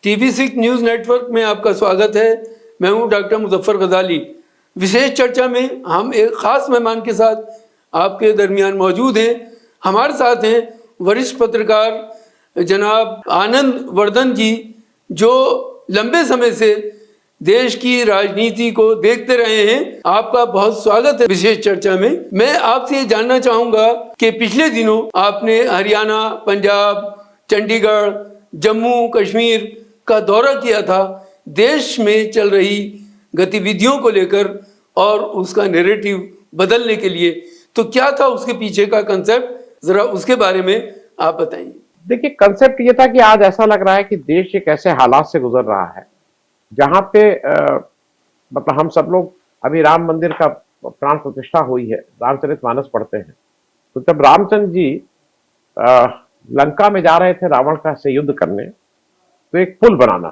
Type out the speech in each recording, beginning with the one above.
TV6 news network में आपका स्वागत है। मैं हूं डॉक्टर मुजफ्फर गजाली। विशेष चर्चा में हम एक ख़ास मेहमान के साथ आपके दरमियान मौजूद हैं। हमारे साथ हैं वरिष्ठ पत्रकार जनाब आनंद वर्धन जी, जो लंबे समय से देश की राजनीति को देखते रहे हैं। आपका बहुत स्वागत है विशेष चर्चा में। मैं आपसे ये जानना चाहूँगा कि पिछले दिनों आपने हरियाणा, पंजाब, चंडीगढ़, जम्मू कश्मीर का दौरा किया था देश में चल रही गतिविधियों को लेकर और उसका नैरेटिव बदलने के लिए। तो क्या था उसके पीछे का कंसेप्ट, जरा उसके बारे में आप बताइए। देखिए, कंसेप्ट ये था कि आज ऐसा लग रहा है कि देश एक ऐसे हालात से गुजर रहा है जहां पे मतलब हम सब लोग अभी राम मंदिर का प्राण प्रतिष्ठा हुई है, रामचरितमानस पढ़ते हैं। तो जब रामचंद्र जी लंका में जा रहे थे रावण का से युद्ध करने, तो एक पुल बनाना,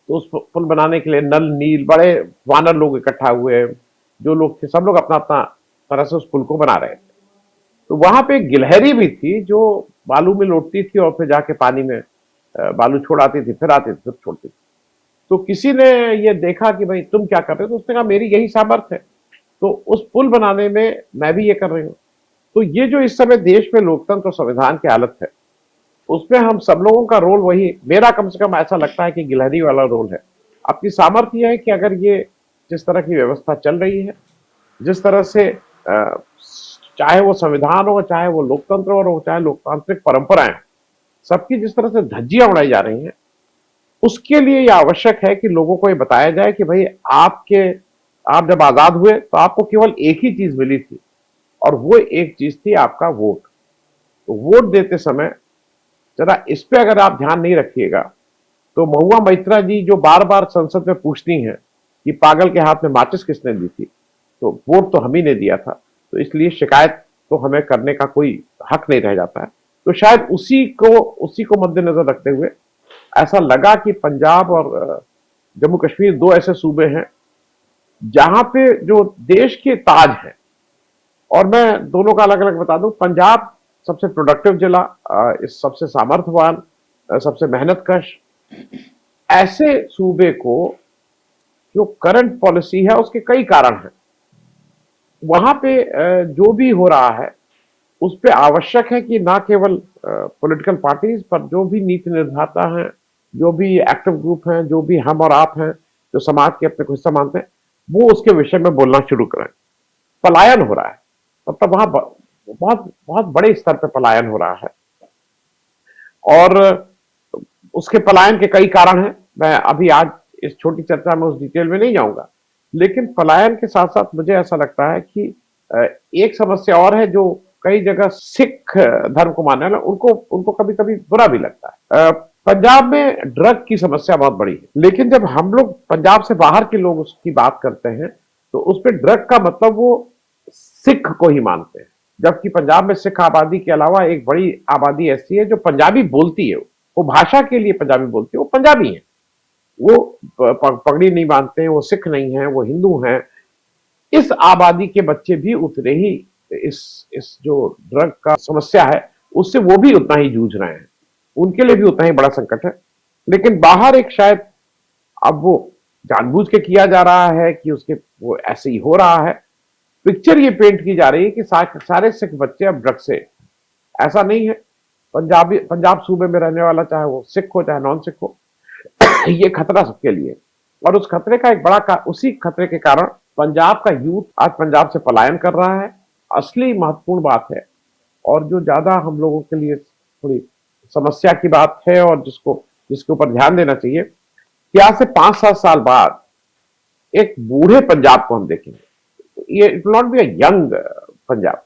तो उस पुल बनाने के लिए नल नील बड़े वानर लोग इकट्ठा हुए, जो लोग थे सब लोग अपना अपना तरह से उस पुल को बना रहे थे। तो वहां पे एक गिलहरी भी थी जो बालू में लौटती थी और फिर जाके पानी में बालू छोड़ आती थी, फिर आती थी, फिर छोड़ती थी। तो किसी ने ये देखा कि भाई तुम क्या कर रहे हो, तो उसने कहा मेरी यही सामर्थ्य है, तो उस पुल बनाने में मैं भी ये कर रही हूँ। तो ये जो इस समय देश में लोकतंत्र और संविधान की हालत है, उसमें हम सब लोगों का रोल वही, मेरा कम से कम ऐसा लगता है कि गिलहरी वाला रोल है। आपकी सामर्थ्य यह है कि अगर ये जिस तरह की व्यवस्था चल रही है, जिस तरह से चाहे वो संविधान हो, चाहे वो लोकतंत्र हो, चाहे लोकतांत्रिक परंपराएं, सबकी जिस तरह से धज्जियां उड़ाई जा रही हैं, उसके लिए यह आवश्यक है कि लोगों को ये बताया जाए कि भाई आप जब आजाद हुए तो आपको केवल एक ही चीज मिली थी, और वो एक चीज थी आपका वोट। तो वोट देते समय जरा इस पे अगर आप ध्यान नहीं रखिएगा, तो महुआ मैत्रा जी जो बार बार संसद में पूछती हैं कि पागल के हाथ में माचिस किसने दी थी, तो वोट तो हम ही ने दिया था, तो इसलिए शिकायत तो हमें करने का कोई हक नहीं रह जाता है। तो शायद उसी को मद्देनजर रखते हुए ऐसा लगा कि पंजाब और जम्मू कश्मीर दो ऐसे सूबे हैं जहां पे जो देश के ताज हैं, और मैं दोनों का अलग अलग बता दूं। पंजाब सबसे प्रोडक्टिव जिला, इस सबसे सामर्थ्यवान, सबसे मेहनतकश, ऐसे सूबे को जो करंट पॉलिसी है उसके कई कारण हैं। वहां पे जो भी हो रहा है उस पे आवश्यक है कि ना केवल पॉलिटिकल पार्टीज पर, जो भी नीति निर्माता हैं, जो भी एक्टिव ग्रुप हैं, जो भी हम और आप हैं, जो समाज के अपने को हिस्सा मानते हैं, वो उसके विषय में बोलना शुरू करें। पलायन हो रहा है, मतलब वहां बहुत बहुत बड़े स्तर पर पलायन हो रहा है, और उसके पलायन के कई कारण हैं। मैं अभी आज इस छोटी चर्चा में उस डिटेल में नहीं जाऊंगा, लेकिन पलायन के साथ साथ मुझे ऐसा लगता है कि एक समस्या और है जो कई जगह सिख धर्म को मानने वाले उनको कभी कभी बुरा भी लगता है। पंजाब में ड्रग की समस्या बहुत बड़ी है, लेकिन जब हम लोग पंजाब से बाहर के लोग उसकी बात करते हैं तो उस पर ड्रग का मतलब वो सिख को ही मानते हैं, जबकि पंजाब में सिख आबादी के अलावा एक बड़ी आबादी ऐसी है जो पंजाबी बोलती है, वो भाषा के लिए पंजाबी बोलती है, वो पंजाबी है, वो पगड़ी नहीं बांधते हैं, वो सिख नहीं है, वो हिंदू हैं। इस आबादी के बच्चे भी उतने ही इस जो ड्रग का समस्या है उससे वो भी उतना ही जूझ रहे हैं, उनके लिए भी उतना ही बड़ा संकट है। लेकिन बाहर एक शायद अब वो जानबूझ के किया जा रहा है कि उसके वो ऐसे ही हो रहा है, पिक्चर ये पेंट की जा रही है कि सारे सिख बच्चे अब ड्रग से। ऐसा नहीं है। पंजाब सूबे में रहने वाला, चाहे वो सिख हो चाहे नॉन सिख हो, ये खतरा सबके लिए। और उस खतरे का एक बड़ा उसी खतरे के कारण पंजाब का यूथ आज पंजाब से पलायन कर रहा है। असली महत्वपूर्ण बात है, और जो ज्यादा हम लोगों के लिए थोड़ी समस्या की बात है और जिसके ऊपर ध्यान देना चाहिए, कि आज से 5-7 साल बाद एक बूढ़े पंजाब को हम देखेंगे। ये it will not be a young Punjab.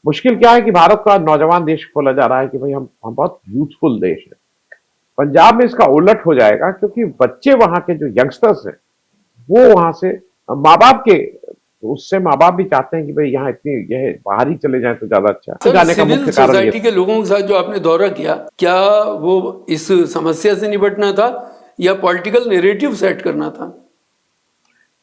मुश्किल क्या है कि भारत को आज नौजवान देश बोला जा रहा है कि भाई हम बहुत यूथफुल देश है। पंजाब में इसका उलट हो जाएगा, क्योंकि बच्चे वहां के जो यंगस्टर्स हैं वो वहां से माँ बाप भी चाहते हैं कि भाई यहाँ इतनी यह बाहर ही चले जाएं तो ज्यादा अच्छा। सर, जाने का मुख्य कारण सोसाइटी के लोगों के साथ जो आपने दौरा किया, क्या वो इस समस्या से निपटना था या पॉलिटिकल नैरेटिव सेट करना था?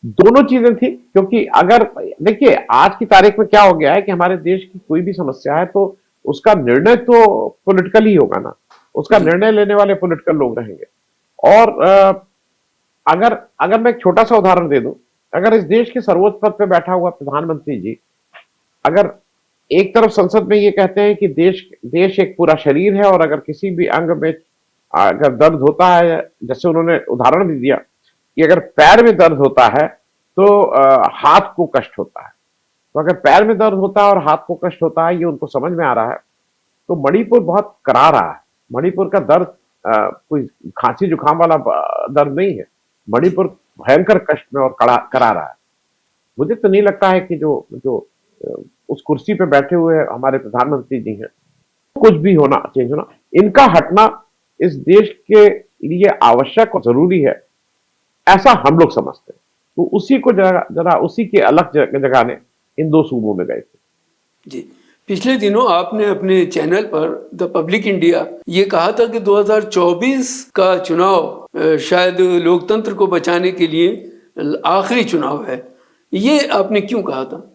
दोनों चीजें थी, क्योंकि अगर देखिए आज की तारीख में क्या हो गया है कि हमारे देश की कोई भी समस्या है तो उसका निर्णय तो पॉलिटिकल ही होगा ना। उसका निर्णय लेने वाले पॉलिटिकल लोग रहेंगे। और अगर अगर मैं एक छोटा सा उदाहरण दे दूं, अगर इस देश के सर्वोच्च पद पे बैठा हुआ प्रधानमंत्री जी अगर एक तरफ संसद में ये कहते हैं कि देश एक पूरा शरीर है और अगर किसी भी अंग में अगर दर्द होता है, जैसे उन्होंने उदाहरण भी दिया कि अगर पैर में दर्द होता है तो हाथ को कष्ट होता है, तो अगर पैर में दर्द होता है और हाथ को कष्ट होता है, ये उनको समझ में आ रहा है, तो मणिपुर बहुत करा रहा है। मणिपुर का दर्द कोई खांसी जुकाम वाला दर्द नहीं है, मणिपुर भयंकर कष्ट में और करा रहा है। मुझे तो नहीं लगता है कि जो जो उस कुर्सी पे बैठे हुए हमारे प्रधानमंत्री जी हैं, कुछ भी होना चेंज होना, इनका हटना इस देश के लिए आवश्यक और जरूरी है, ऐसा हम लोग समझते हैं। तो उसी को जरा उसी के अलग जगाने इन दो सूबों में गए थे। जी, पिछले दिनों आपने अपने चैनल पर द पब्लिक इंडिया ये कहा था कि 2024 का चुनाव शायद लोकतंत्र को बचाने के लिए आखिरी चुनाव है। ये आपने क्यों कहा था?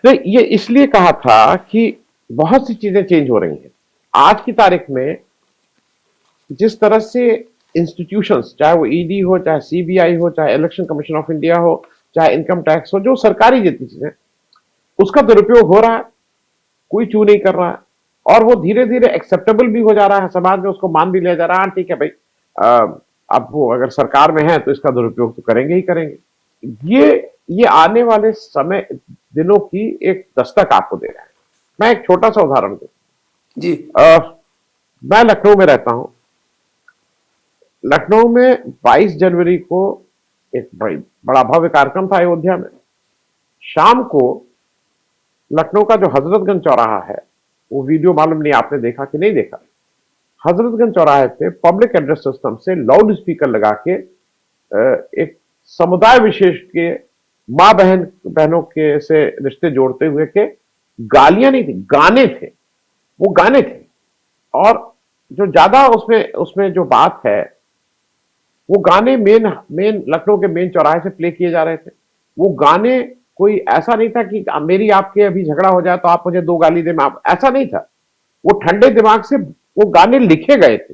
नहीं, ये इसलिए कहा था कि बहुत सी चीजें चेंज हो रही हैं। आज की तारीख में जिस तरह से इंस्टीट्यूशंस, चाहे वो ईडी हो, चाहे सीबीआई हो, चाहे इलेक्शन कमीशन ऑफ इंडिया हो, चाहे इनकम टैक्स हो, जो सरकारी जितनी चीजें, उसका दुरुपयोग हो रहा है, कोई चू नहीं कर रहा है और वो धीरे धीरे एक्सेप्टेबल भी हो जा रहा है, समाज में उसको मान भी लिया जा रहा है। ठीक है भाई, अब वो अगर सरकार में है तो इसका दुरुपयोग तो करेंगे ही करेंगे। ये आने वाले समय दिनों की एक दस्तक आपको दे रहा है। मैं एक छोटा सा उदाहरण दूं जी। मैं लखनऊ में रहता हूं। लखनऊ में 22 जनवरी को एक बड़ा भव्य कार्यक्रम था अयोध्या में। शाम को लखनऊ का जो हजरतगंज चौराहा है, वो वीडियो मालूम नहीं आपने देखा कि नहीं देखा, हजरतगंज चौराहे पे पब्लिक एड्रेस सिस्टम से लाउड स्पीकर लगा के एक समुदाय विशेष के माँ बहनों के से रिश्ते जोड़ते हुए के गालियां नहीं थी, गाने थे, वो गाने थे। और जो ज्यादा उसमें जो बात है, वो गाने मेन लखनऊ के मेन चौराहे से प्ले किए जा रहे थे। वो गाने कोई ऐसा नहीं था कि मेरी आपके अभी झगड़ा हो जाए तो आप मुझे 2 गाली दे, ऐसा नहीं था। वो ठंडे दिमाग से वो गाने लिखे गए थे।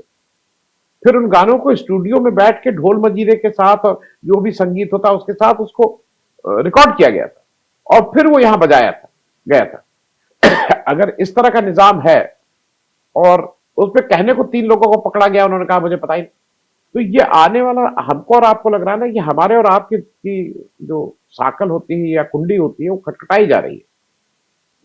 फिर उन गानों को स्टूडियो में बैठ के ढोल मजीरे के साथ और जो भी संगीत होता उसके साथ उसको रिकॉर्ड किया गया था और फिर वो यहां बजाया गया था। अगर इस तरह का निजाम है और उस पर कहने को 3 लोगों को पकड़ा गया, उन्होंने कहा मुझे पता ही नहीं, तो ये आने वाला हमको और आपको लग रहा है ना कि हमारे और आपकी जो साकल होती है या कुंडी होती है वो खटखटाई जा रही है।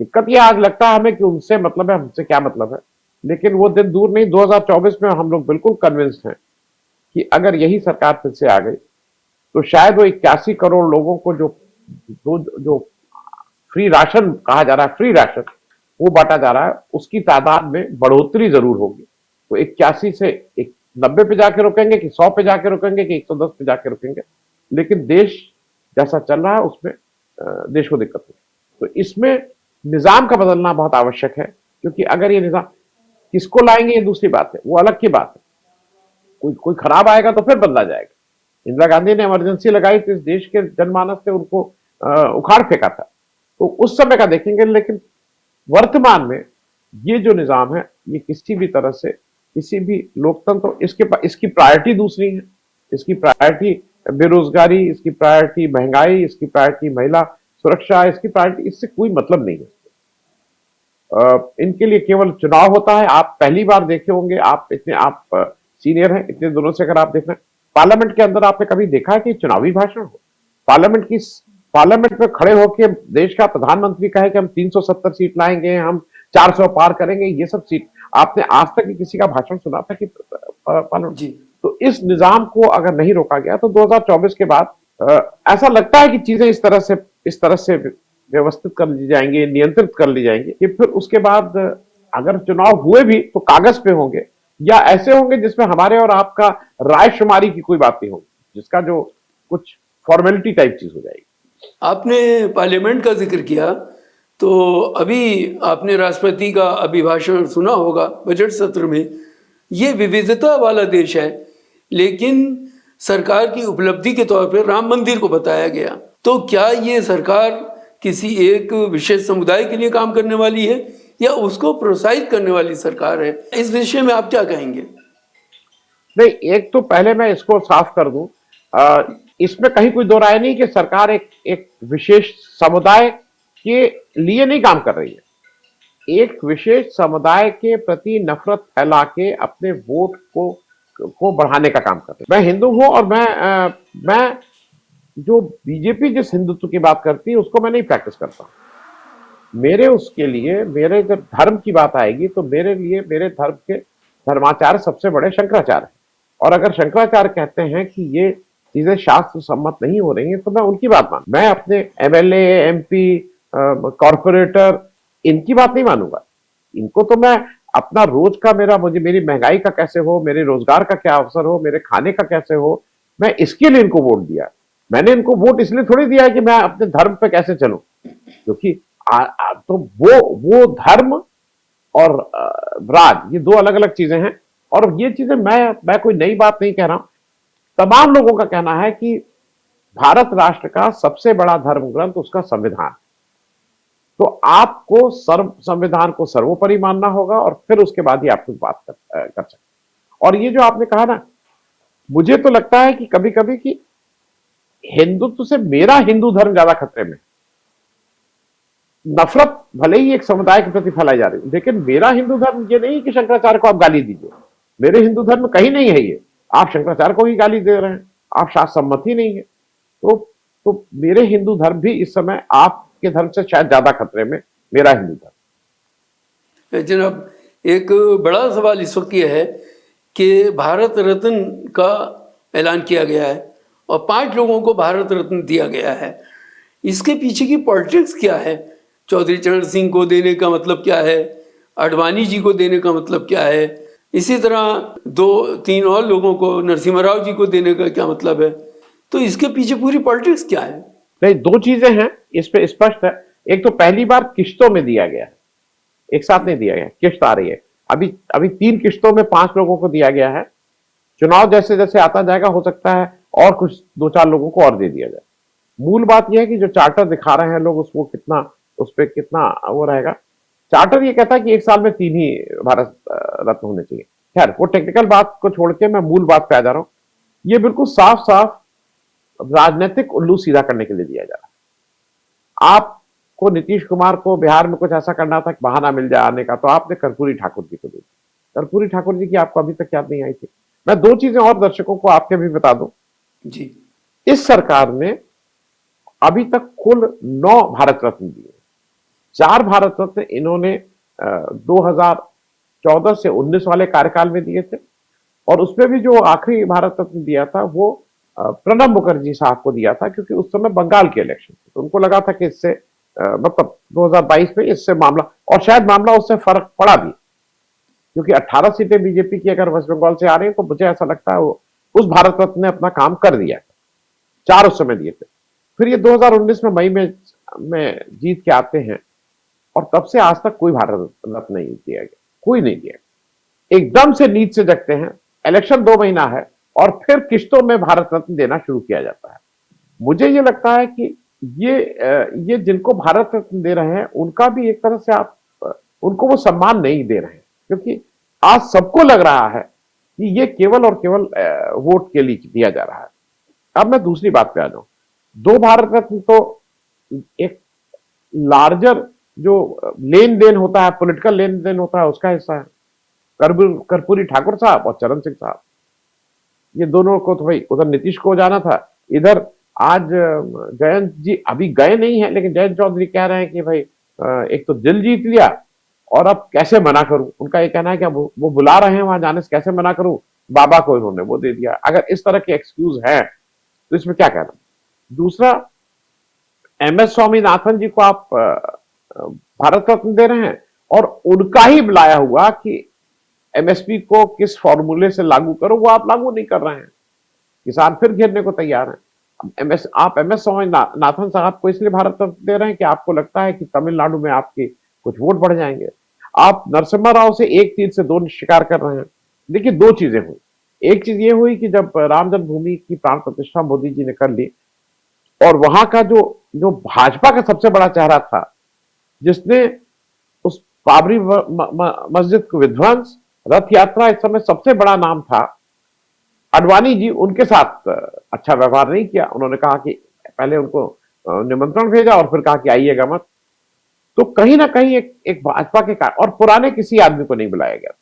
दिक्कत ये आज लगता है हमें कि उनसे मतलब है, हमसे क्या मतलब है, लेकिन वो दिन दूर नहीं। 2024 में हम लोग बिल्कुल कन्विंस्ड हैं कि अगर यही सरकार फिर से आ गई तो शायद वो 81 करोड़ लोगों को जो फ्री राशन कहा जा रहा है, फ्री राशन वो बांटा जा रहा है, उसकी तादाद में बढ़ोतरी जरूर होगी। तो 81 से 90 पे जाके रुकेंगे कि 100 पे जाके रुकेंगे कि 110 पे जाके रुकेंगे, लेकिन देश जैसा चल रहा है उसमें देश को दिक्कत होगी। तो इसमें निजाम का बदलना बहुत आवश्यक है, क्योंकि अगर ये निजाम किसको लाएंगे ये दूसरी बात है, वो अलग की बात है। कोई खराब आएगा तो फिर बदला जाएगा। इंदिरा गांधी ने इमरजेंसी लगाई तो इस देश के जनमानस ने उनको उखाड़ फेंका था, तो उस समय का देखेंगे। लेकिन वर्तमान में ये जो निजाम है, ये किसी भी तरह से किसी भी लोकतंत्र, इसकी प्रायोरिटी दूसरी है। इसकी प्रायोरिटी बेरोजगारी, इसकी प्रायोरिटी महंगाई, इसकी प्रायोरिटी महिला सुरक्षा, इसकी प्रायोरिटी, इससे कोई मतलब नहीं है। इनके लिए केवल चुनाव होता है। आप पहली बार देखे होंगे, आप सीनियर हैं, इतने दिनों से अगर आप देख रहे हैं, पार्लियामेंट के अंदर आपने कभी देखा है कि चुनावी भाषण हो? पार्लियामेंट में खड़े होकर देश का प्रधानमंत्री कहे कि हम 370 सीट लाएंगे, हम 400 पार करेंगे, ये सब सीट आपने आज तक किसी का भाषण सुना था कि पार्लियामेंट जी? तो इस निजाम को अगर नहीं रोका गया तो 2024 के बाद ऐसा लगता है कि चीजें इस तरह से व्यवस्थित कर ली जाएंगी, नियंत्रित कर ली जाएंगी कि फिर उसके बाद अगर चुनाव हुए भी तो कागज पे होंगे या ऐसे होंगे जिसमें हमारे और आपका रायशुमारी की कोई बात नहीं होगी, जिसका जो कुछ फॉर्मेलिटी टाइप चीज हो जाएगी। आपने पार्लियामेंट का जिक्र किया, तो अभी आपने राष्ट्रपति का अभिभाषण सुना होगा बजट सत्र में। ये विविधता वाला देश है, लेकिन सरकार की उपलब्धि के तौर पर राम मंदिर को बताया गया। तो क्या ये सरकार किसी एक विशेष समुदाय के लिए काम करने वाली है या उसको प्रोत्साहित करने वाली सरकार है? इस विषय में आप क्या कहेंगे? नहीं, एक तो पहले मैं इसको साफ कर दूं, इसमें कहीं कोई दो राय नहीं कि सरकार एक एक विशेष समुदाय के लिए नहीं काम कर रही है। एक विशेष समुदाय के प्रति नफरत फैला के अपने वोट को बढ़ाने का काम कर रही है। मैं हिंदू हूं और मैं जो बीजेपी जिस हिंदुत्व की बात करती है उसको मैं नहीं प्रैक्टिस करता। मेरे उसके लिए, मेरे जब धर्म की बात आएगी तो मेरे लिए मेरे धर्म के धर्माचार्य सबसे बड़े शंकराचार्य हैं। और अगर शंकराचार्य कहते हैं कि ये चीजें शास्त्र सम्मत नहीं हो रही हैं तो मैं उनकी बात मान, मैं अपने एमएलए, एमपी, कॉर्पोरेटर इनकी बात नहीं मानूंगा। इनको तो मैं अपना रोज का मुझे मेरी महंगाई का कैसे हो, मेरे रोजगार का क्या अवसर हो, मेरे खाने का कैसे हो, मैं इसके लिए इनको वोट दिया। मैंने इनको वोट इसलिए थोड़ी दिया है कि मैं अपने धर्म पे कैसे चलूं, क्योंकि तो वो धर्म और राज ये दो अलग अलग चीजें हैं। और ये चीजें मैं कोई नई बात नहीं कह रहा हूं, तमाम लोगों का कहना है कि भारत राष्ट्र का सबसे बड़ा धर्म ग्रंथ उसका संविधान। तो आपको संविधान को सर्वोपरि मानना होगा और फिर उसके बाद ही आप कुछ बात कर सकते। और ये जो आपने कहा ना, मुझे तो लगता है कि कभी कभी कि हिंदुत्व से मेरा हिंदू धर्म ज्यादा खतरे में। नफरत भले ही एक समुदाय के प्रति फैलाई जा रही है, लेकिन मेरा हिंदू धर्म ये नहीं कि शंकराचार्य को आप गाली दीजिए। मेरे हिंदू धर्म कहीं नहीं है ये, आप शंकराचार्य को ही गाली दे रहे हैं, आप शास्त्र सम्मत ही नहीं है। तो मेरे हिंदू धर्म भी इस समय आपके धर्म से शायद ज्यादा खतरे में, मेरा हिंदू धर्म। जनाब, एक बड़ा सवाल इस वक्त यह है कि भारत रत्न का ऐलान किया गया है और 5 लोगों को भारत रत्न दिया गया है। इसके पीछे की पॉलिटिक्स क्या है? चौधरी चरण सिंह को देने का मतलब क्या है? आडवाणी जी को देने का मतलब क्या है? इसी तरह 2-3 और लोगों को, नरसिम्हा राव जी को देने का क्या मतलब है? तो इसके पीछे पूरी पॉलिटिक्स क्या है? नहीं, 2 चीजें हैं इस पे स्पष्ट है। एक तो पहली बार किश्तों में दिया गया है, एक साथ नहीं दिया गया, किश्त आ रही है। अभी 3 किश्तों में 5 लोगों को दिया गया है। चुनाव जैसे जैसे आता जाएगा हो सकता है और कुछ 2-4 लोगों को और दे दिया जाए। मूल बात यह है कि जो चार्टर दिखा रहे हैं लोग उसको उस पर कितना वो रहेगा। चार्टर ये कहता है कि 1 साल में 3 ही भारत रत्न होने चाहिए। खैर, वो टेक्निकल बात को छोड़ के मैं मूल बात पे आ जा रहा हूं। ये बिल्कुल साफ साफ राजनीतिक उल्लू सीधा करने के लिए दिया जा रहा है। आपको नीतीश कुमार को बिहार में कुछ ऐसा करना था कि बहाना मिल जाए आने का, तो आपने कर्पूरी ठाकुर जी को दे दिया। कर्पूरी ठाकुर जी की आपको अभी तक याद नहीं आई थी। मैं 2 चीजें और दर्शकों को आपके भी बता दूं जी। इस सरकार ने अभी तक कुल 9 भारत रत्न दिए। 4 भारत रत्न इन्होंने 2014 से 19 वाले कार्यकाल में दिए थे और उसमें भी जो आखिरी भारत रत्न दिया था वो प्रणब मुखर्जी साहब को दिया था, क्योंकि उस समय बंगाल के इलेक्शन थे तो उनको लगा था कि इससे मतलब 2022 में इससे मामला, और शायद मामला उससे फर्क पड़ा भी, क्योंकि 18 सीटें बीजेपी की अगर वेस्ट बंगाल से आ रही है तो मुझे ऐसा लगता है वो उस भारत रत्न ने अपना काम कर दिया। 4 उस समय दिए थे। फिर ये 2019 में मई में जीत के आते हैं और तब से आज तक कोई भारत रत्न नहीं दिया गया, कोई नहीं दिया। एकदम से नींद से जगते हैं, इलेक्शन 2 महीना है और फिर किश्तों में भारत रत्न देना शुरू किया जाता है। मुझे ये लगता है कि ये जिनको भारत रत्न दे रहे हैं उनका भी एक तरह से आप उनको वो सम्मान नहीं दे रहे हैं, क्योंकि आज सबको लग रहा है कि ये केवल और केवल वोट के लिए दिया जा रहा है। अब मैं दूसरी बात पे आ जाऊं। 2 भारत रत्न तो एक लार्जर जो लेन देन होता है, पॉलिटिकल लेन देन होता है, उसका हिस्सा है। कर्पूरी ठाकुर साहब और चरण सिंह साहब, ये दोनों को तो भाई उधर नीतीश को जाना था, इधर आज जयंत जी अभी गए नहीं है, लेकिन जयंत चौधरी कह रहे हैं कि भाई एक तो दिल जीत लिया और अब कैसे मना करूं। उनका ये कहना है कि वो बुला रहे हैं वहां जाने से, कैसे मना करूं। बाबा को इन्होंने वो दे दिया। अगर इस तरह के एक्सक्यूज है तो इसमें क्या कहना। दूसरा, MS स्वामीनाथन जी को आप भारत रत्न दे रहे हैं और उनका ही बुलाया हुआ कि MSP को किस फॉर्मूले से लागू करो, वो आप लागू नहीं कर रहे हैं। किसान फिर घेरने को तैयार हैं। आप MS स्वामीनाथन साहब को इसलिए भारत रत्न दे रहे हैं कि आपको लगता है कि तमिलनाडु में आपके कुछ वोट बढ़ जाएंगे। आप नरसिम्हा राव से एक तीर से 2 शिकार कर रहे हैं। देखिए, 2 चीजें हुई। एक चीज ये हुई कि जब राम जन्मभूमि की प्राण प्रतिष्ठा मोदी जी ने कर ली और वहां का जो भाजपा का सबसे बड़ा चेहरा था, जिसने उस बाबरी मस्जिद को विध्वंस, रथ यात्रा, इस समय सबसे बड़ा नाम था आडवाणी जी। उनके साथ अच्छा व्यवहार नहीं किया। उन्होंने कहा कि पहले उनको निमंत्रण भेजा और फिर कहा कि आइएगा मत। तो कहीं ना कहीं एक भाजपा के कारण, और पुराने किसी आदमी को नहीं बुलाया गया,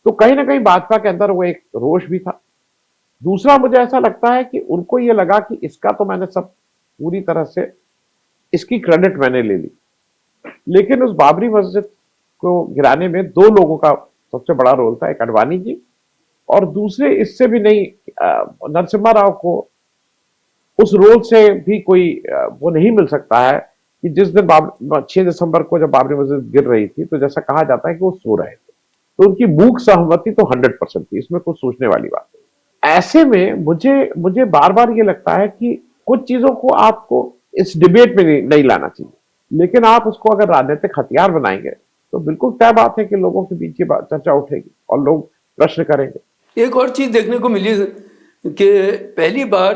तो कहीं ना कहीं भाजपा के अंदर वो एक रोष भी था। दूसरा, मुझे ऐसा लगता है कि उनको ये लगा कि इसका तो मैंने सब पूरी तरह से इसकी क्रेडिट मैंने ले ली, लेकिन उस बाबरी मस्जिद को गिराने में दो लोगों का सबसे बड़ा रोल था, एक आडवाणी जी और दूसरे इससे भी नहीं, नरसिम्हा राव को उस रोल से भी कोई वो नहीं मिल सकता है कि जिस दिन 6 दिसंबर को जब बाबरी मस्जिद गिर रही थी तो जैसा कहा जाता है कि वो सो रहे थे, तो उनकी मूक सहमति तो 100% थी, इसमें कुछ सोचने वाली बात नहीं। ऐसे में मुझे बार बार ये लगता है कि कुछ चीजों को आपको इस डिबेट में नहीं लाना चाहिए, लेकिन आप उसको अगर राजनीतिक हथियार बनाएंगे तो बिल्कुल तय बात है कि लोगों के बीच ये चर्चा उठेगी और लोग प्रश्न करेंगे। एक और चीज देखने को मिली कि पहली बार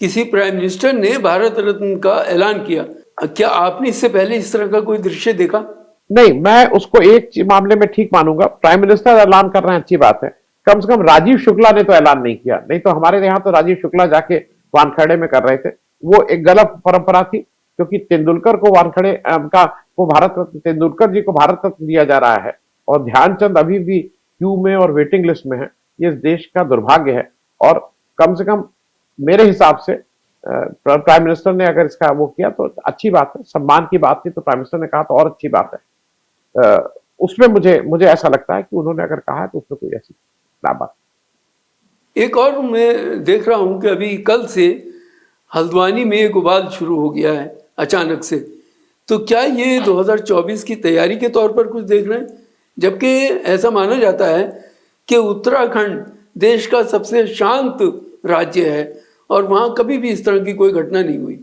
किसी प्राइम मिनिस्टर ने भारत रत्न का ऐलान किया। क्या आपने इससे पहले इस तरह का कोई दृश्य देखा? नहीं, मैं उसको एक मामले में ठीक मानूंगा, प्राइम मिनिस्टर ऐलान कर रहे हैं अच्छी बात है, कम से कम राजीव शुक्ला ने तो ऐलान नहीं किया। नहीं तो हमारे यहाँ तो राजीव शुक्ला जाके वानखेड़े में कर रहे थे, वो एक गलत परंपरा थी, क्योंकि तेंदुलकर को वानखेड़े का वो भारत रत्न, तेंदुलकर जी को भारत रत्न दिया जा रहा है और ध्यानचंद अभी भी क्यू में और वेटिंग लिस्ट में है। ये इस देश का दुर्भाग्य है, और कम से कम मेरे हिसाब से प्राइम मिनिस्टर ने अगर इसका वो किया तो अच्छी बात है, सम्मान की बात थी, तो प्राइम मिनिस्टर ने कहा तो और अच्छी बात है। उसमें मुझे ऐसा लगता है कि उन्होंने अगर कहा है तो उसमें कोई ऐसी बात। एक और मैं देख रहा हूं कि अभी कल से हल्द्वानी में एक उबाल शुरू हो गया है अचानक से, तो क्या ये 2024 की तैयारी के तौर पर कुछ देख रहे हैं? जबकि ऐसा माना जाता है कि उत्तराखंड देश का सबसे शांत राज्य है और वहाँ कभी भी इस तरह की कोई घटना नहीं हुई,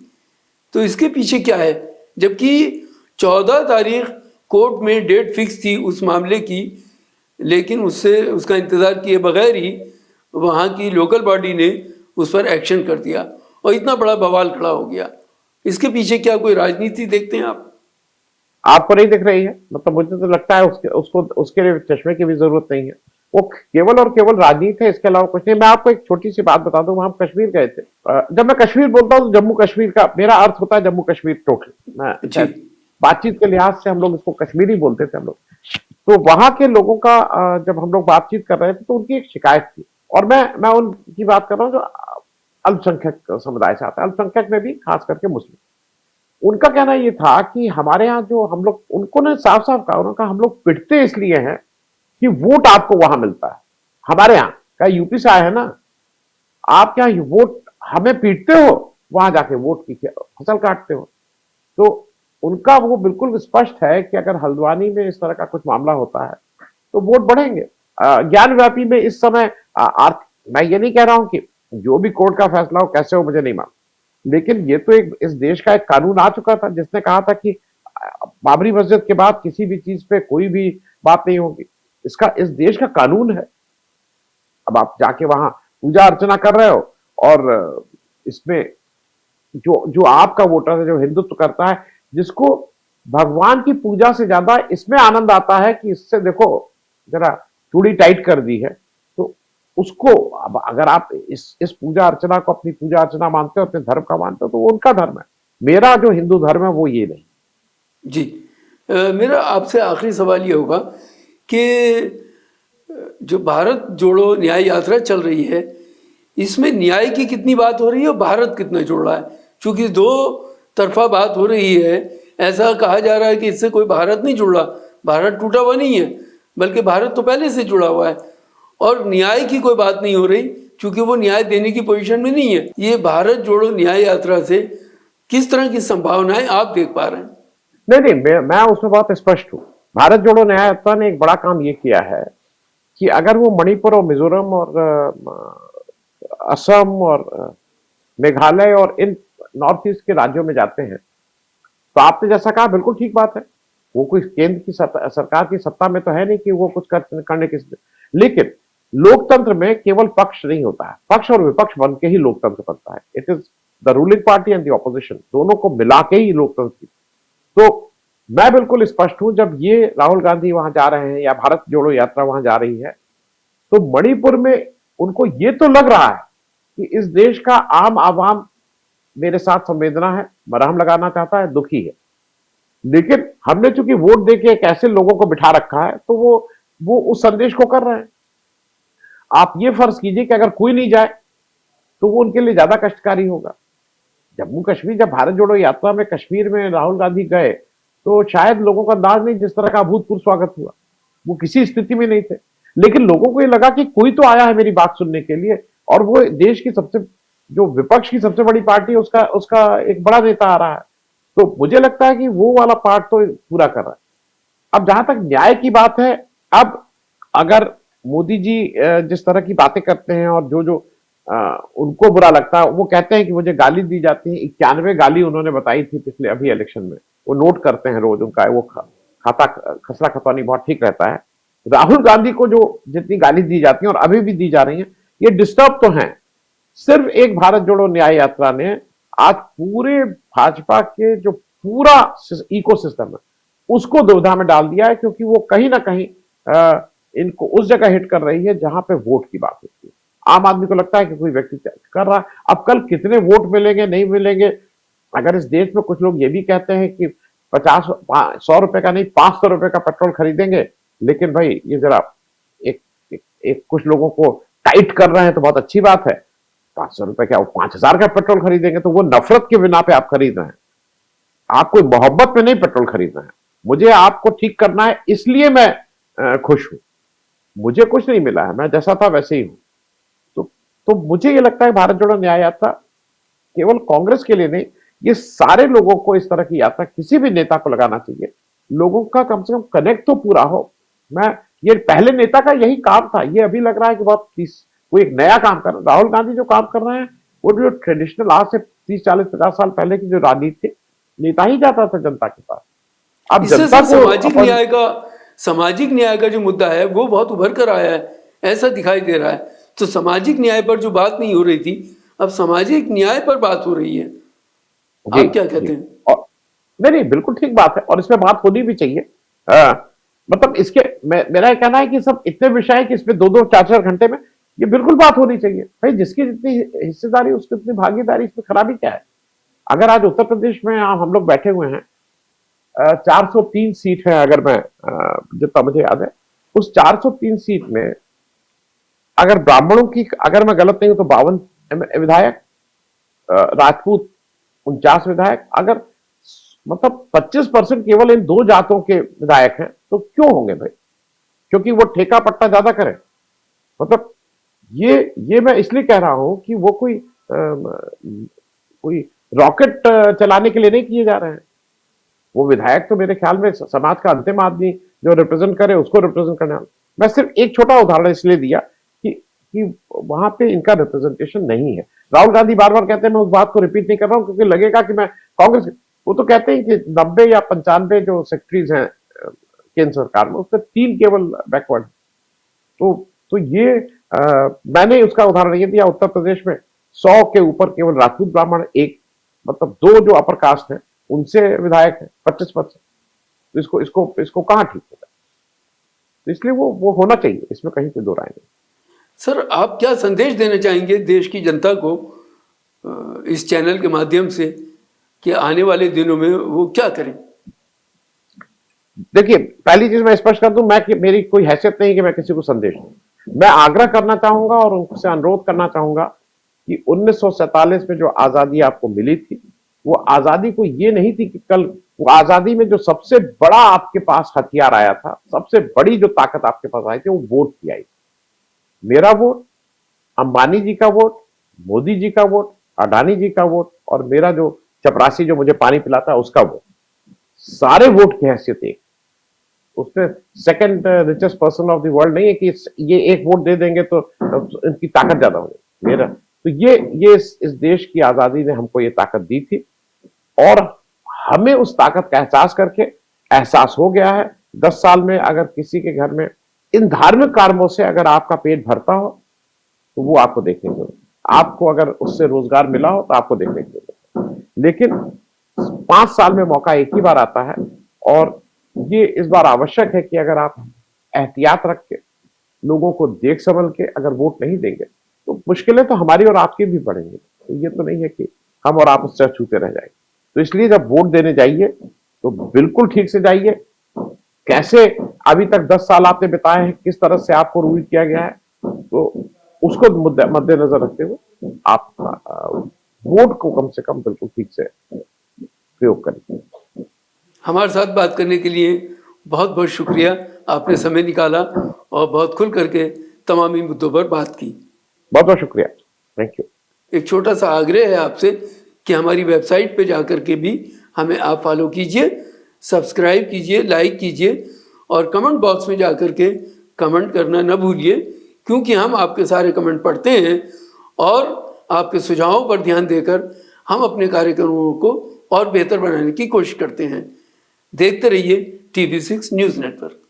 तो इसके पीछे क्या है? जबकि 14 तारीख कोर्ट में डेट फिक्स थी उस मामले की, लेकिन उसका इंतज़ार किए बगैर ही वहाँ की लोकल बॉडी ने उस पर एक्शन कर दिया और इतना बड़ा बवाल खड़ा हो गया। इसके पीछे क्या कोई राजनीति देखते हैं आप? आपको नहीं दिख रही है? मतलब मुझे तो लगता है उसके लिए चश्मे की भी जरूरत नहीं है, वो केवल और केवल राजनीति है, इसके अलावा कुछ नहीं। मैं आपको एक छोटी सी बात बता दूं, हम कश्मीर गए थे। जब मैं कश्मीर बोलता हूँ तो जम्मू कश्मीर का मेरा अर्थ होता है जम्मू कश्मीर टोटल। मैं बातचीत के लिहाज से हम लोग इसको कश्मीरी बोलते थे हम लोग। तो वहां के लोगों का जब हम लोग बातचीत कर रहे थे तो उनकी एक शिकायत थी, और मैं उनकी बात कर रहा हूँ जो अल्पसंख्यक समुदाय से आता है, अल्पसंख्यक में भी खास करके मुस्लिम। उनका कहना ये था कि हमारे यहाँ जो हम लोग, उनको ने साफ साफ कहा, उन्होंने कहा हम लोग पिटते इसलिए हैं कि वोट आपको वहां मिलता है। हमारे यहाँ का यूपी से आया है ना, आप क्या वोट हमें पीटते हो, वहां जाके वोट की फसल काटते हो। तो उनका वो बिल्कुल स्पष्ट है कि अगर हल्द्वानी में इस तरह का कुछ मामला होता है तो वोट बढ़ेंगे। ज्ञान व्यापी में इस समय मैं ये नहीं कह रहा हूं कि जो भी कोर्ट का फैसला हो कैसे हो मुझे नहीं मालूम, लेकिन ये तो एक इस देश का एक कानून आ चुका था जिसने कहा था कि बाबरी मस्जिद के बाद किसी भी चीज पे कोई भी बात नहीं होगी। इसका इस देश का कानून है। अब आप जाके वहां पूजा अर्चना कर रहे हो और इसमें जो आपका वोटर है, जो हिंदुत्व करता है, जिसको भगवान की पूजा से ज्यादा इसमें आनंद आता है कि इससे देखो जरा चूड़ी टाइट कर दी है, तो उसको अब अगर आप इस पूजा अर्चना को अपनी पूजा अर्चना मानते हो, अपने धर्म का मानते हो, तो वो उनका धर्म है। मेरा जो हिंदू धर्म है वो ये नहीं। जी, मेरा आपसे आखिरी सवाल ये होगा कि जो भारत जोड़ो न्याय यात्रा चल रही है, इसमें न्याय की कितनी बात हो रही है और भारत कितना जुड़ रहा है? क्योंकि दो तरफा बात हो रही है। ऐसा कहा जा रहा है कि इससे कोई भारत नहीं जुड़ रहा, भारत टूटा हुआ नहीं है, बल्कि भारत तो पहले से जुड़ा हुआ है, और न्याय की कोई बात नहीं हो रही क्योंकि वो न्याय देने की पोजीशन में नहीं है। ये भारत जोड़ो न्याय यात्रा से किस तरह की संभावनाएं आप देख पा रहे हैं? नहीं, मैं उसमें बहुत स्पष्ट हूँ। भारत जोड़ो न्याय यात्रा ने एक बड़ा काम ये किया है कि अगर वो मणिपुर और मिजोरम और असम और मेघालय और इन नॉर्थ ईस्ट के राज्यों में जाते हैं, तो आपने जैसा कहा बिल्कुल ठीक बात है, वो कोई केंद्र की सरकार की सत्ता में तो है नहीं कि वो कुछ करने की, लेकिन लोकतंत्र में केवल पक्ष नहीं होता है, पक्ष और विपक्ष बन के ही लोकतंत्र बनता है। It is the ruling party and the opposition, दोनों को मिला के ही लोकतंत्र। तो मैं बिल्कुल स्पष्ट हूं, जब ये राहुल गांधी वहां जा रहे हैं या भारत जोड़ो यात्रा वहां जा रही है, तो मणिपुर में उनको ये तो लग रहा है कि इस देश का आम आवाम मेरे साथ संवेदना है, मरहम लगाना चाहता है, दुखी है। लेकिन हमने चूंकि वोट देके एक ऐसे लोगों को बिठा रखा है, तो वो उस संदेश को कर रहे हैं। आप ये फर्ज कीजिए कि अगर कोई नहीं जाए तो वो उनके लिए ज्यादा कष्टकारी होगा। जम्मू कश्मीर, जब भारत जोड़ो यात्रा में कश्मीर में राहुल गांधी गए, तो शायद लोगों का अंदाज नहीं जिस तरह का अभूतपूर्व स्वागत हुआ। वो किसी स्थिति में नहीं थे, लेकिन लोगों को ये लगा कि कोई तो आया है मेरी बात सुनने के लिए, और वो देश की सबसे, जो विपक्ष की सबसे बड़ी पार्टी है, उसका उसका एक बड़ा नेता आ रहा है। तो मुझे लगता है कि वो वाला पार्ट तो पूरा कर रहा है। अब जहां तक न्याय की बात है, अब अगर मोदी जी जिस तरह की बातें करते हैं और जो जो उनको बुरा लगता है, वो कहते हैं कि मुझे गाली दी जाती है। 91 गाली उन्होंने बताई थी पिछले अभी इलेक्शन में, वो नोट करते हैं रोज, उनका वो खाता खसरा खतौनी बहुत ठीक रहता है। राहुल गांधी को जो जितनी गाली दी जाती है और अभी भी दी जा रही है, ये डिस्टर्ब तो है। सिर्फ एक भारत जोड़ो न्याय यात्रा ने आज पूरे भाजपा के जो पूरा इको सिस्टम है उसको दुविधा में डाल दिया है, क्योंकि वो कहीं ना कहीं इनको उस जगह हिट कर रही है जहां पे वोट की बात होती है। आम आदमी को लगता है कि कोई व्यक्ति कर रहा है, अब कल कितने वोट मिलेंगे नहीं मिलेंगे। अगर इस देश में कुछ लोग ये भी कहते हैं कि 100 रुपए का नहीं 500 रुपए का पेट्रोल खरीदेंगे, लेकिन भाई ये जरा एक कुछ लोगों को टाइट कर रहे हैं तो बहुत अच्छी बात है। 500 रुपए क्या, 5000 का पेट्रोल खरीदेंगे तो वो नफरत के बिना पे आप खरीद रहे हैं, आप कोई मोहब्बत में नहीं पेट्रोल खरीद रहे हैं। मुझे आपको ठीक करना है, इसलिए मैं खुश हूं। मुझे कुछ नहीं मिला है, मैं जैसा था वैसे ही हूं। तो मुझे ये लगता है भारत जोड़ो न्याय यात्रा केवल कांग्रेस के लिए नहीं, ये सारे लोगों को इस तरह की यात्रा किसी भी नेता को लगाना चाहिए। लोगों का कम से कम कनेक्ट तो पूरा हो। मैं ये पहले नेता का यही काम था, ये अभी लग रहा है कि बहुत कोई एक नया काम कर रहा है। राहुल गांधी जो काम कर रहे हैं वो जो ट्रेडिशनल आज से 30 40 50 साल पहले की जो राजनीति थी, नेता ही जाता था जनता के पास। अब जनता को सामाजिक न्याय का जो मुद्दा है वो बहुत उभर कर आया है, ऐसा दिखाई दे रहा है। तो सामाजिक न्याय पर जो बात नहीं हो रही थी, अब सामाजिक न्याय पर बात हो रही है। आप क्या कहते हैं? और नहीं, बिल्कुल ठीक बात है, और इसमें बात होनी भी चाहिए। मतलब इसके मेरा कहना है कि सब इतने विषय है कि इसमें 2 2 4 4 घंटे में ये बिल्कुल बात होनी चाहिए। भाई जिसकी जितनी हिस्सेदारी उसकी उतनी भागीदारी, इसमें खराबी क्या है? अगर आज उत्तर प्रदेश में हम लोग बैठे हुए हैं, 403 सीट है, अगर मैं जितना मुझे याद है, उस 403 सीट में अगर ब्राह्मणों की, अगर मैं गलत नहीं हूं तो 52 विधायक, राजपूत 49 विधायक, अगर मतलब 25% केवल इन 2 जातों के विधायक हैं, तो क्यों होंगे भाई? क्योंकि वो ठेका पट्टा ज्यादा करें? मतलब ये मैं इसलिए कह रहा हूं कि वो कोई रॉकेट चलाने के लिए नहीं किए जा रहे हैं। वो विधायक तो मेरे ख्याल में समाज का अंतिम आदमी जो रिप्रेजेंट करे उसको रिप्रेजेंट करने वाला। मैं सिर्फ एक छोटा उदाहरण इसलिए दिया कि वहां पे इनका रिप्रेजेंटेशन नहीं है। राहुल गांधी बार बार कहते हैं, मैं उस बात को रिपीट नहीं कर रहा हूं क्योंकि लगेगा कि मैं कांग्रेस, वो तो कहते हैं कि 90 या 95 जो सेक्रेटरीज हैं केंद्र सरकार में, उसमें 3 केवल बैकवर्ड। तो ये मैंने उसका उदाहरण ये दिया, उत्तर प्रदेश में 100 के ऊपर केवल राजपूत ब्राह्मण, एक मतलब 2 जो अपर कास्ट है उनसे विधायक है 25%। तो इसको कहां ठीक होगा? तो इसलिए वो होना चाहिए, इसमें कहीं से दो राय नहीं। सर, आप क्या संदेश देना चाहेंगे देश की जनता को इस चैनल के माध्यम से कि आने वाले दिनों में वो क्या करें? देखिए, पहली चीज मैं स्पष्ट कर दूं, मेरी कोई हैसियत नहीं कि मैं किसी को संदेश दूं। मैं आग्रह करना चाहूंगा और उनसे अनुरोध करना चाहूंगा कि 1947 में जो आजादी आपको मिली थी, वो आजादी को ये नहीं थी कि कल, वो आजादी में जो सबसे बड़ा आपके पास हथियार आया था, सबसे बड़ी जो ताकत आपके पास आई थी, वो वोट की आई। मेरा वोट, अंबानी जी का वोट, मोदी जी का वोट, अडानी जी का वोट, और मेरा जो चपरासी जो मुझे पानी पिलाता है उसका वोट, सारे वोट की हैसियत एक। उसमें second richest person of the world नहीं है कि ये एक वोट दे देंगे तो इनकी ताकत ज्यादा होगी। मेरा तो ये इस देश की आजादी ने हमको ये ताकत दी थी, और हमें उस ताकत का एहसास करके एहसास हो गया है। 10 साल में अगर किसी के घर में इन धार्मिक कार्यों से अगर आपका पेट भरता हो तो वो आपको देखने को, आपको अगर उससे रोजगार मिला हो तो आपको देखने को, लेकिन 5 साल में मौका एक ही बार आता है, और ये इस बार आवश्यक है कि अगर आप एहतियात रख के लोगों को देख संभल के अगर वोट नहीं देंगे तो मुश्किलें तो हमारी और आपकी भी बढ़ेंगी। तो ये तो नहीं है कि हम और आप उससे अछूते रह जाएंगे। तो इसलिए जब वोट देने जाइए तो बिल्कुल ठीक से जाइए। कैसे अभी तक 10 साल आपने बिताए हैं, किस तरह से आपको रूल किया गया है, तो उसको मद्देनजर रखते हुए आप वोट को कम से कम बिल्कुल ठीक से प्रयोग करें। हमारे साथ बात करने के लिए बहुत बहुत शुक्रिया, आपने समय निकाला और बहुत खुल करके तमामी मुद्दों पर बात की। बहुत बहुत शुक्रिया, थैंक यू। एक छोटा सा आग्रह है आपसे कि हमारी वेबसाइट पे जाकर के भी हमें आप फॉलो कीजिए, सब्सक्राइब कीजिए, लाइक कीजिए और कमेंट बॉक्स में जाकर के कमेंट करना न भूलिए, क्योंकि हम आपके सारे कमेंट पढ़ते हैं और आपके सुझावों पर ध्यान देकर हम अपने कार्यक्रमों को और बेहतर बनाने की कोशिश करते हैं। देखते रहिए TV6 न्यूज़ नेटवर्क।